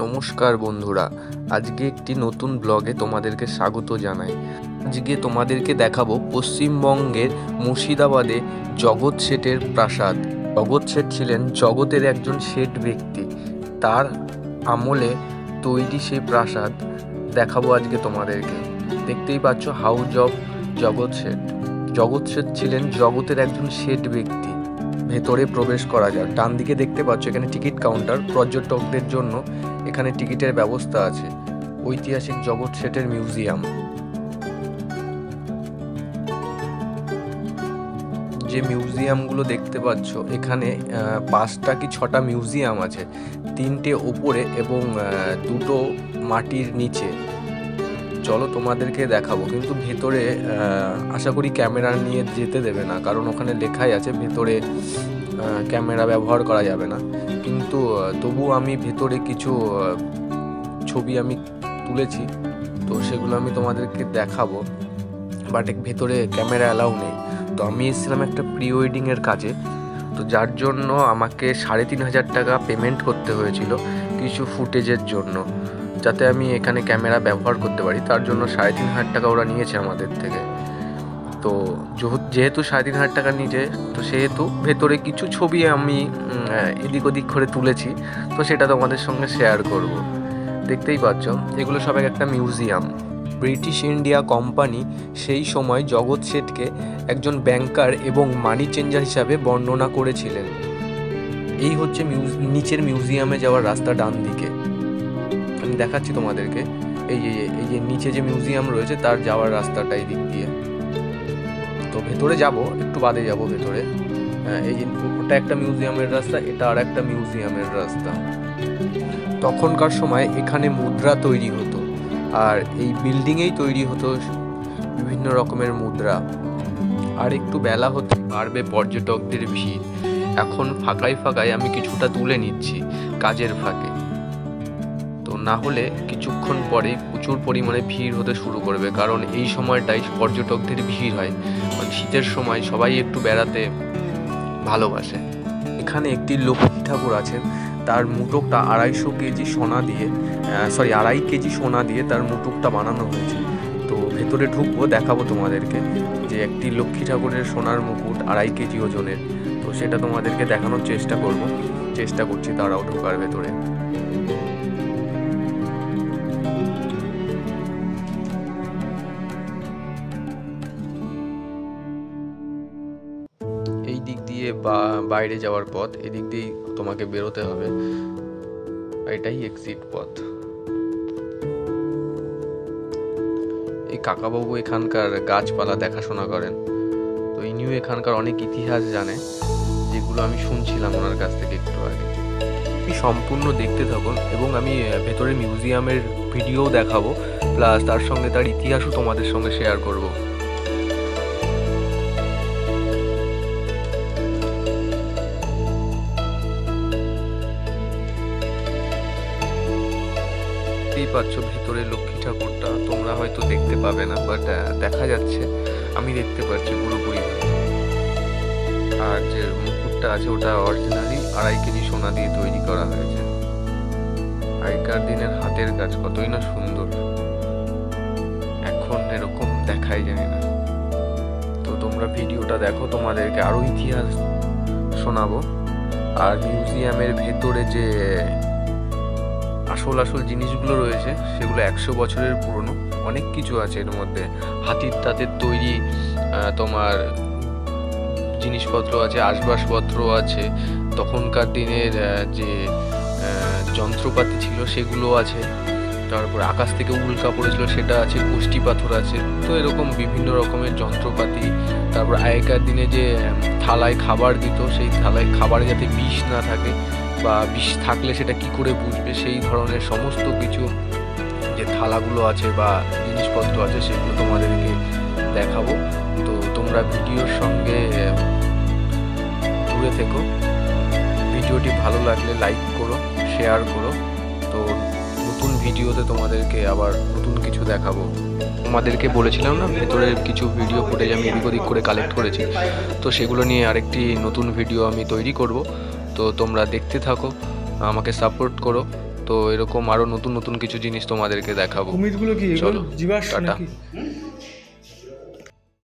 নমস্কার বন্ধুরা, আজকে একটি নতুন ব্লগে তোমাদেরকে স্বাগত জানাই। আজকে তোমাদেরকে দেখাবো পশ্চিমবঙ্গের মুর্শিদাবাদে জগৎ শেঠের প্রাসাদ। জগৎ শেঠ ছিলেন জগতের একজন শেঠ ব্যক্তি। তার আমলে তৈরি সেই প্রাসাদ দেখাবো আজকে তোমাদেরকে। দেখতেই পাচ্ছ, হাউস অফ জগৎ শেঠ। জগৎ শেঠ ছিলেন জগতের একজন শেঠ ব্যক্তি। ভেতরে প্রবেশ করা যায়। ডান দিকে দেখতে পাচ্ছ এখানে টিকিট কাউন্টার, পর্যটকদের জন্য এখানে টিকিটের ব্যবস্থা আছে। ঐতিহাসিক জগৎ শেঠের মিউজিয়াম। যে মিউজিয়ামগুলো দেখতে পাচ্ছ এখানে 5টা কি 6টা মিউজিয়াম আছে, 3টে ওপরে এবং 2টো মাটির নিচে। চলো তোমাদেরকে দেখাবো, কিন্তু ভেতরে আশা করি ক্যামেরা নিয়ে যেতে দেবে না, কারণ ওখানে লেখাই আছে ভেতরে ক্যামেরা ব্যবহার করা যাবে না। কিন্তু তবুও আমি ভেতরে কিছু ছবি আমি তুলেছি, তো সেগুলো আমি তোমাদেরকে দেখাবো, বাট ভেতরে ক্যামেরা অ্যালাউ নেই। তো আমি এসেছিলাম একটা প্রি ওয়েডিংয়ের কাজে, তো যার জন্য আমাকে 3,500 টাকা পেমেন্ট করতে হয়েছিল কিছু ফুটেজের জন্য, যাতে আমি এখানে ক্যামেরা ব্যবহার করতে পারি। তার জন্য 3,500 টাকা ওরা নিয়েছে আমাদের থেকে। তো যেহেতু 3,500 টাকা নিয়েছে, তো সেহেতু ভেতরে কিছু ছবি আমি এদিক ওদিক করে তুলেছি, তো সেটা তোমাদের সঙ্গে শেয়ার করব। দেখতেই পাচ্ছ এগুলো সব একটা মিউজিয়াম। ব্রিটিশ ইন্ডিয়া কোম্পানি সেই সময় জগৎ শেঠকে একজন ব্যাংকার এবং মানি চেঞ্জার হিসাবে বর্ণনা করেছিলেন। এই হচ্ছে নিচের মিউজিয়ামে যাওয়ার রাস্তা, ডান দিকে আমি দেখাচ্ছি তোমাদেরকে। এই যে নিচে যে মিউজিয়াম রয়েছে তার যাওয়ার রাস্তাটা এই দিক দিয়ে। তো ভেতরে যাব, একটু বাদে যাব ভেতরে। এই যে ওটা একটা মিউজিয়ামের রাস্তা, এটা আর একটা মিউজিয়ামের রাস্তা। তখনকার সময় এখানে মুদ্রা তৈরি হতো, আর এই বিল্ডিংয়েই তৈরি হতো বিভিন্ন রকমের মুদ্রা। আর একটু বেলা হতে বাড়বে পর্যটকদের ভিড়। এখন ফাঁকায় আমি কিছুটা তুলে নিচ্ছি কাজের ফাঁকে, তো না হলে কিছুক্ষণ পরেই প্রচুর পরিমাণে ভিড় হতে শুরু করবে, কারণ এই সময়টাই পর্যটকদের ভিড় হয়। কারণ শীতের সময় সবাই একটু বেড়াতে ভালোবাসে। এখানে একটি লক্ষ্মী ঠাকুর আছেন, তার মুটুকটা 2.5 কেজি সোনা দিয়ে 2.5 কেজি সোনা দিয়ে তার মুটুকটা বানানো হয়েছে। তো ভেতরে ঢুকবো, দেখাবো তোমাদেরকে যে একটি লক্ষ্মী ঠাকুরের সোনার মুকুট 2.5 কেজি ওজনের। তো সেটা তোমাদেরকে দেখানোর চেষ্টা করছি তারাও ঢোকার ভেতরে। এই দিক দিয়ে বাইরে যাওয়ার পথ, এদিক দিয়েই তোমাকে বেরোতে হবে, এটাই এক্সিট পথ। এই কাকাবাবু এখানকার গাছপালা দেখাশোনা করেন, তো ইনিও এখানকার অনেক ইতিহাস জানে, যেগুলো আমি শুনছিলাম ওনার কাছ থেকে একটু আগে। সম্পূর্ণ দেখতে থাকুন, এবং আমি ভেতরের মিউজিয়ামের ভিডিও দেখাবো, প্লাস তার সঙ্গে তার ইতিহাসও তোমাদের সঙ্গে শেয়ার করব। পাচ্ছ ভেতরে লক্ষ্মী ঠাকুরটা তোমরা হয়তো দেখতে পাবে না, বাট দেখা যাচ্ছে, আমি দেখতে পাচ্ছি পুরোপুরি। আর যে মুকুটটা আছে ওটা অরিজিনালি 2.5 কেজি সোনা দিয়ে তৈরি করা হয়েছে। আগেকার দিনের হাতের কাজ কতই না সুন্দর, এখন এরকম দেখাই জানি না। তো তোমরা ভিডিওটা দেখো, তোমাদেরকে আরো ইতিহাস শোনাবো। আর মিউজিয়ামের ভেতরে যে আসল জিনিসগুলো রয়েছে সেগুলো 100 বছরের পুরনো, অনেক কিছু আছে এর মধ্যে। হাতির দাঁতের তৈরি তোমার জিনিসপত্র আছে, আসবাবপত্র আছে, তখনকার দিনের যে যন্ত্রপাতি ছিল সেগুলো আছে, তারপর আকাশ থেকে উল্কা পড়েছিল সেটা আছে, কুষ্টি পাথর আছে। তো এরকম বিভিন্ন রকমের যন্ত্রপাতি। তারপর আগেকার দিনে যে থালায় খাবার দিত, সেই থালায় খাবারে যাতে বিষ না থাকে, বা বিষ থাকলে সেটা কি করে বুঝবে, সেই ধরনের সমস্ত কিছু যে থালাগুলো আছে বা জিনিসপত্র আছে সেগুলো তোমাদেরকে দেখাবো। তো তোমরা ভিডিওর সঙ্গে জুড়ে থেকো। ভিডিওটি ভালো লাগলে লাইক করো, শেয়ার করো। তো নতুন ভিডিওতে তোমাদেরকে আবার নতুন কিছু দেখাবো। তোমাদেরকে বলেছিলাম না ভেতরের কিছু ভিডিও ফুটেজ আমি এদিক ওদিক করে কালেক্ট করেছি, তো সেগুলো নিয়ে আরেকটি নতুন ভিডিও আমি তৈরি করব। তো তোমরা দেখতে থাকো, আমাকে সাপোর্ট করো। তো এরকম আরো নতুন নতুন কিছু জিনিস তোমাদেরকে দেখাবো। কুমিরগুলো কি চলো, জীবাশ্ম টাটা। নাকি?